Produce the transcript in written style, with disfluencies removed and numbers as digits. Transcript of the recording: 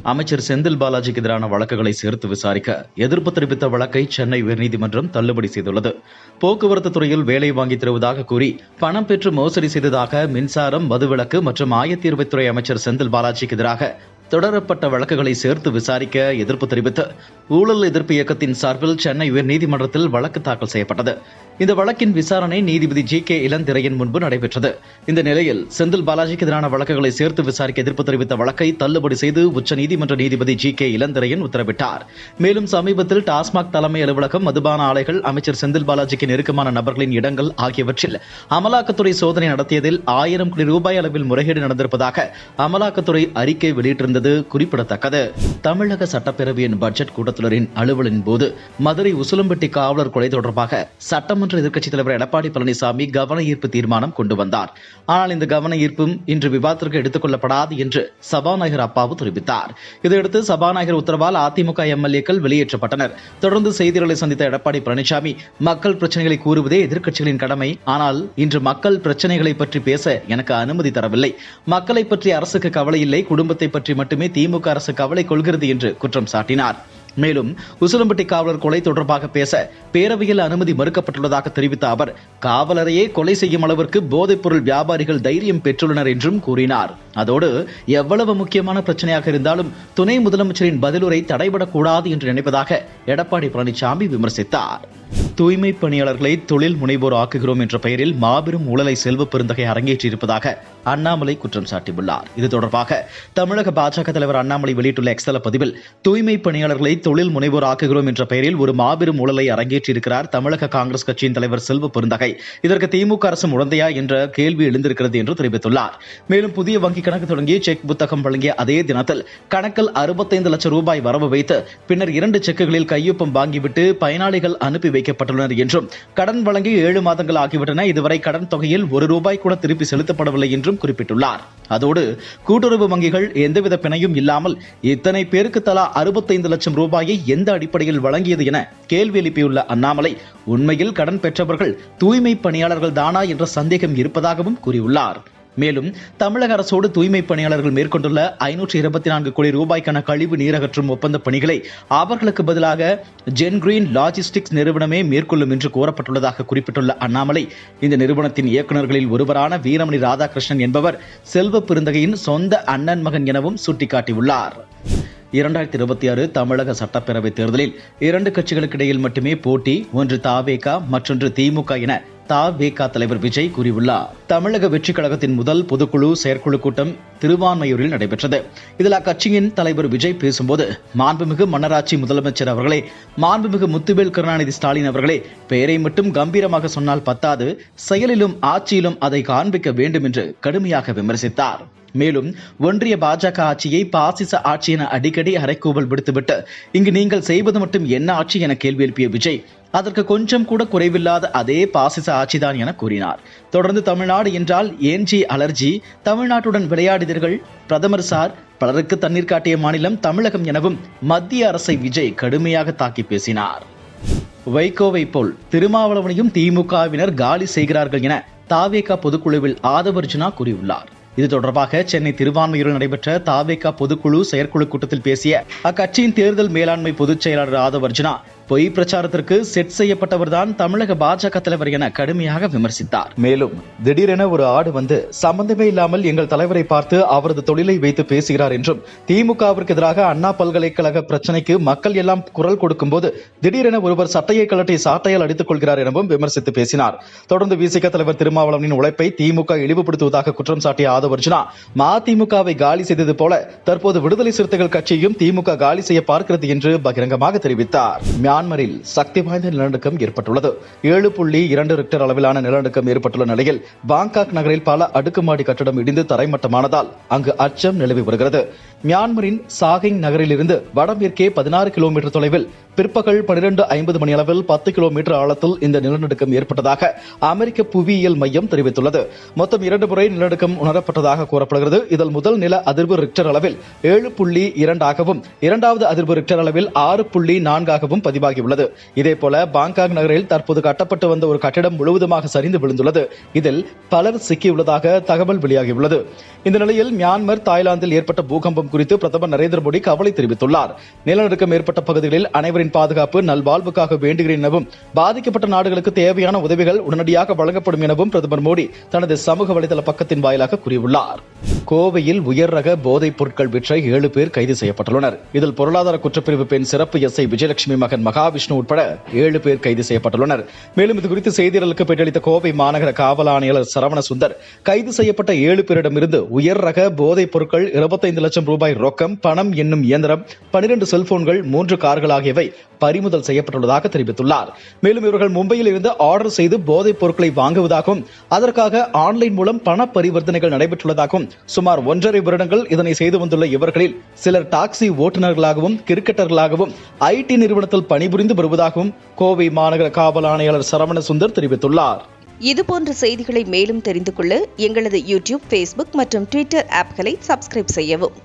அமைச்சர் செந்தில் பாலாஜிக்கு எதிரான வழக்குகளை சேர்த்து விசாரிக்க எதிர்ப்பு தெரிவித்த வழக்கை சென்னை உயர்நீதிமன்றம் தள்ளுபடி செய்துள்ளது. போக்குவரத்து துறையில் வேலை வாங்கித் தருவதாக கூறி பணம் பெற்று மோசடி செய்ததாக மின்சாரம், மதுவிலக்கு மற்றும் ஆயத்தீர்வைத்துறை அமைச்சர் செந்தில் பாலாஜிக்கு எதிராக தொடரப்பட்ட வழக்குகளை சேர்த்து விசாரிக்க எதிர்ப்பு தெரிவித்து ஊழல் எதிர்ப்பு இயக்கத்தின் சார்பில் சென்னை உயர்நீதிமன்றத்தில் வழக்கு தாக்கல் செய்யப்பட்டது. இந்த வழக்கின் விசாரணை நீதிபதி ஜி.கே. இளந்திரையன் முன்பு நடைபெற்றது. இந்த நிலையில் செந்தில் பாலாஜிக்கு எதிரான வழக்குகளை சேர்த்து விசாரிக்க எதிர்ப்பு தெரிவித்த வழக்கை தள்ளுபடி செய்து உச்சநீதிமன்ற நீதிபதி ஜி.கே. இளந்திரையன் உத்தரவிட்டார். மேலும் சமீபத்தில் டாஸ்மாக் தலைமை அலுவலகம், மதுபான ஆலைகள், அமைச்சர் செந்தில் பாலாஜிக்கு நெருக்கமான நபர்களின் இடங்கள் ஆகியவற்றில் அமலாக்கத்துறை சோதனை நடத்தியதில் 1000 கோடி ரூபாய் அளவில் முறைகேடு நடந்திருப்பதாக அமலாக்கத்துறை அறிக்கை வெளியிட்டிருந்தது குறிப்பிடத்தக்கது. தமிழக சட்டப்பேரவையின் பட்ஜெட் கூட்டத்தொடரின் அலுவலின் போது மதுரை உசிலம்பட்டி காவலர் கொலை தொடர்பாக சட்டமன்ற எதிர்க்கட்சித் தலைவர் எடப்பாடி பழனிசாமி கவன ஈர்ப்பு தீர்மானம் கொண்டு வந்தார். ஆனால் இந்த கவன ஈர்ப்பும் இன்று விவாதத்திற்கு எடுத்துக் கொள்ளப்படாது என்று சபாநாயகர் அப்பாவு தெரிவித்தார். இதையடுத்து சபாநாயகர் உத்தரவால் அதிமுக எம்எல்ஏக்கள் வெளியேற்றப்பட்டனர். தொடர்ந்து செய்திகளை சந்தித்த எடப்பாடி பழனிசாமி, மக்கள் பிரச்சனைகளை கூறுவதே எதிர்க்கட்சிகளின் கடமை. ஆனால் இன்று மக்கள் பிரச்சனைகளை பற்றி பேச எனக்கு அனுமதி தரவில்லை. மக்களை பற்றி அரசுக்கு கவலை இல்லை, குடும்பத்தை பற்றி மட்டுமே திமுக அரசு கவலை கொள்கிறது என்று குற்றம் சாட்டினார். மேலும் உசிலம்பட்டி காவலர் கொலை தொடர்பாக பேச பேரவையில் அனுமதி மறுக்கப்பட்டுள்ளதாக தெரிவித்த அவர், காவலரையே கொலை செய்யும் அளவிற்கு போதைப் பொருள் வியாபாரிகள் தைரியம் பெற்றுள்ளனர் என்றும் கூறினார். அதோடு எவ்வளவு முக்கியமான பிரச்சனையாக இருந்தாலும் துணை முதலமைச்சரின் பதிலுரை தடைபடக்கூடாது என்று நினைப்பதாக எடப்பாடி பழனிசாமி விமர்சித்தார். தூய்மை பணியாளர்களை தொழில் முனைவோர் ஆக்குகிறோம் என்ற பெயரில் மாபெரும் ஊழலை செல்வ பெருந்தகை அரங்கேற்றியிருப்பதாக அண்ணாமலை குற்றம் சாட்டியுள்ளார். இது தொடர்பாக தமிழக பாஜக தலைவர் அண்ணாமலை வெளியிட்டுள்ள எக்ஸ்தல பதிவில், தூய்மை பணியாளர்களை தொழில் முனைவோர் ஆக்குகிறோம் என்ற பெயரில் ஒரு மாபெரும் ஊழலை அரங்கேற்றியிருக்கிறார் தமிழக காங்கிரஸ் கட்சியின் தலைவர் செல்வ பெருந்தகை. இதற்கு திமுக அரசு உடந்தையா என்ற கேள்வி எழுந்திருக்கிறது என்று தெரிவித்துள்ளார். மேலும் புதிய வங்கி கணக்கு தொடங்கி செக் புத்தகம் வழங்கிய அதே தினத்தில் கணக்கில் 65 லட்சம் ரூபாய் வரவு வைத்து பின்னர் 2 செக்குகளில் கையொப்பம் வாங்கிவிட்டு பயனாளிகள் அனுப்பி வைக்கப்பட்டுள்ளனர் என்றும், கடன் வழங்கி 7 மாதங்கள் ஆகிவிட்டன, இதுவரை கடன் தொகையில் ₹1 கூட திருப்பி செலுத்தப்படவில்லை என்றும் குறிப்பிட்டுள்ளார். அதோடு கூட்டுறவு வங்கிகள் எந்தவித பிணையும் இல்லாமல் இத்தனை பேருக்கு தலா 65 லட்சம் ரூபாயை எந்த அடிப்படையில் வழங்கியது என கேள்வி எழுப்பியுள்ள அண்ணாமலை, உண்மையில் கடன் பெற்றவர்கள் தூய்மை பணியாளர்கள் தானா என்ற சந்தேகம் இருப்பதாகவும் கூறியுள்ளார். மேலும் தமிழக அரசோடு தூய்மை பணியாளர்கள் மேற்கொண்டுள்ள 524 கோடி ரூபாய்க்கான கழிவு நீரகற்றும் ஒப்பந்த பணிகளை அவர்களுக்கு பதிலாக ஜென்கிரீன் லாஜிஸ்டிக்ஸ் நிறுவனமே மேற்கொள்ளும் என்று கோரப்பட்டுள்ளதாக குறிப்பிட்டுள்ள அண்ணாமலை, இந்த நிறுவனத்தின் இயக்குநர்களில் ஒருவரான வீரமணி ராதாகிருஷ்ணன் என்பவர் செல்வ பெருந்தகையின் சொந்த அண்ணன் மகன் எனவும் சுட்டிக்காட்டியுள்ளார். 2026 தமிழக சட்டப்பேரவை தேர்தலில் 2 கட்சிகளுக்கு இடையில் மட்டுமே போட்டி, ஒன்று தாவேகா மற்றொன்று திமுக என தாவேகா தலைவர் விஜய் கூறியுள்ளார். தமிழக வெற்றி கழகத்தின் முதல் பொதுக்குழு செயற்குழு கூட்டம் திருவான்மையூரில் நடைபெற்றது. இதில் அக்கட்சியின் தலைவர் விஜய் பேசும்போது, மாண்புமிகு மன்னராட்சி முதலமைச்சர் அவர்களே, மாண்புமிகு முத்துவேல் கருணாநிதி ஸ்டாலின் அவர்களே, பெயரை மட்டும் கம்பீரமாக சொன்னால் பத்தாது, செயலிலும் ஆட்சியிலும் அதை காண்பிக்க வேண்டும் என்று கடுமையாக விமர்சித்தார். மேலும் ஒன்றிய பாஜக ஆட்சியை பாசிச ஆட்சி என அடிக்கடி அரைக்கூவல் விடுத்துவிட்டு இங்கு நீங்கள் செய்வது மட்டும் என்ன ஆட்சி என கேள்வி எழுப்பிய விஜய், அதற்கு கொஞ்சம் கூட குறைவில்லாத அதே பாசிச ஆட்சிதான் என கூறினார். தொடர்ந்து தமிழ்நாடு என்றால் ஏன்ஜி அலர்ஜி, தமிழ்நாட்டுடன் விளையாடினீர்கள், பிரதமர் சார், பலருக்கு தண்ணீர் காட்டிய மாநிலம் தமிழகம் எனவும் மத்திய அரசை விஜய் கடுமையாக தாக்கி பேசினார். வைகோவை போல் திருமாவளவனையும் திமுகவினர் காலி செய்கிறார்கள் என தாவேகா பொதுக்குழுவில் ஆதவர்ஜுனா கூறியுள்ளார். இது தொடர்பாக சென்னை திருவான்மையூரில் நடைபெற்ற தாவேகா பொதுக்குழு செயற்குழு கூட்டத்தில் பேசிய அக்கட்சியின் தேர்தல் மேலாண்மை பொதுச் செயலாளர் ஆதவர்ஜுனா, பொய் பிரச்சாரத்திற்கு செட் செய்யப்பட்டவர்தான் தமிழக பாஜக தலைவர் என கடுமையாக விமர்சித்தார். மேலும் திடீரென ஒரு ஆடு வந்து சம்பந்தமே இல்லாமல் எங்கள் தலைவரை பார்த்து அவரது தொழிலை வைத்து பேசுகிறார் என்றும், திமுகவிற்கு எதிராக அண்ணா பல்கலைக்கழக பிரச்சனைக்கு மக்கள் எல்லாம் குரல் கொடுக்கும் போது திடீரென ஒருவர் சட்டையை கலட்டி சாட்டையால் அடித்துக் கொள்கிறார் எனவும் விமர்சித்து பேசினார். தொடர்ந்து விசிக தலைவர் திருமாவளவனின் உழைப்பை திமுக இழிவுபடுத்துவதாக குற்றம் சாட்டிய ஆதவர்ஜுனா, மதிமுகவை காலி செய்தது போல தற்போது விடுதலை சிறுத்தைகள் கட்சியையும் திமுக காலி செய்ய பார்க்கிறது என்று பகிரங்கமாக தெரிவித்தார். மியான்மரில் சக்தி வாய்ந்த நிலநடுக்கம் ஏற்பட்டுள்ளது. 7.2 ரிக்டர் அளவிலான நிலநடுக்கம் ஏற்பட்டுள்ள நிலையில் பாங்காக் நகரில் பல அடுக்குமாடி கட்டடம் இடிந்து தரைமட்டமானதால் அங்கு அச்சம் நிலவி வருகிறது. மியான்மரின் சாகிங் நகரில் இருந்து வடமேற்கே 16 கிலோமீட்டர் தொலைவில் பிற்பகல் 12:50 மணி அளவில் 10 கிலோமீட்டர் ஆழத்தில் இந்த நிலநடுக்கம் ஏற்பட்டதாக அமெரிக்க புவியியல் மையம் தெரிவித்துள்ளது. மொத்தம் 2 முறை நிலநடுக்கம் உணரப்பட்டதாக கூறப்படுகிறது. இதில் முதல் நில அதிர்வு ரிக்டர் அளவில் 7.2 ஆகவும், இரண்டாவது அதிர்வு ரிக்டர் அளவில் 6.4 பதிவாகியுள்ளது. இதேபோல பாங்காக் நகரில் தற்போது கட்டப்பட்டு வந்த ஒரு கட்டிடம் முழுவதுமாக சரிந்து விழுந்துள்ளது. இதில் பலர் சிக்கியுள்ளதாக தகவல் வெளியாகியுள்ளது. இந்த நிலையில் மியான்மர், தாய்லாந்தில் ஏற்பட்ட பூகம்பம் சம்பவம் குறித்து பிரதமர் நரேந்திர மோடி கவலை தெரிவித்துள்ளார். நிலநடுக்கம் ஏற்பட்ட பகுதிகளில் அனைவரின் பாதுகாப்பு நல்வாழ்வுக்காக வேண்டுகிறேன் எனவும் பாதிக்கப்பட்ட நாடுகளுக்கு தேவையான உதவிகள் உடனடியாக வழங்கப்படும் எனவும் பிரதமர் மோடி தனது சமூக வலைதள பக்கத்தின் வாயிலாக கூறியுள்ளார். கோவையில் உயர் ரக போதைப் பொருட்கள் விற்ற 7 பேர் கைது செய்யப்பட்டுள்ளனர். இதில் பொருளாதார குற்றப்பிரிவு பெண் சிறப்பு எஸ்ஐ விஜயலட்சுமி மகன் மகாவிஷ்ணு உட்பட 7 பேர் கைது செய்யப்பட்டுள்ளனர். மேலும் இதுகுறித்து செய்தியாளர்களுக்கு பேட்டியளித்த கோவை மாநகர காவல் ஆணையாளர் சரவண சுந்தர், கைது செய்யப்பட்ட 7 பேரிடமிருந்து உயர் ரக போதைப் பொருட்கள் 25 லட்சம் ரூபாய் ரொக்கம், பணம் என்னும் இயந்திரம், 12 செல்போன்கள், 3 கார்கள் ஆகியவை பறிமுதல் செய்யப்பட்டுள்ளதாக தெரிவித்துள்ளார். மேலும் இவர்கள் மும்பையில் இருந்து ஆர்டர் செய்து போதைப் பொருட்களை வாங்குவதாகவும் அதற்காக ஆன்லைன் மூலம் பண பரிவர்த்தனைகள் நடைபெற்றுள்ளதாகவும், சுமார் 1.5 வருடங்கள் இதனை செய்து வந்துள்ள இவர்களில் சிலர் டாக்ஸி ஓட்டுநர்களாகவும் கிரிக்கெட்டர்களாகவும் ஐடி நிறுவனத்தில் பணிபுரிந்து வருவதாகவும் கோவை மாநகர காவல் ஆணையாளர் சரவண சுந்தர் தெரிவித்துள்ளார். இதுபோன்ற செய்திகளை மேலும் தெரிந்து கொள்ள எங்களது யூடியூப், ஃபேஸ்புக் மற்றும் ட்விட்டர் ஆப்களை சப்ஸ்கிரைப் செய்யவும்.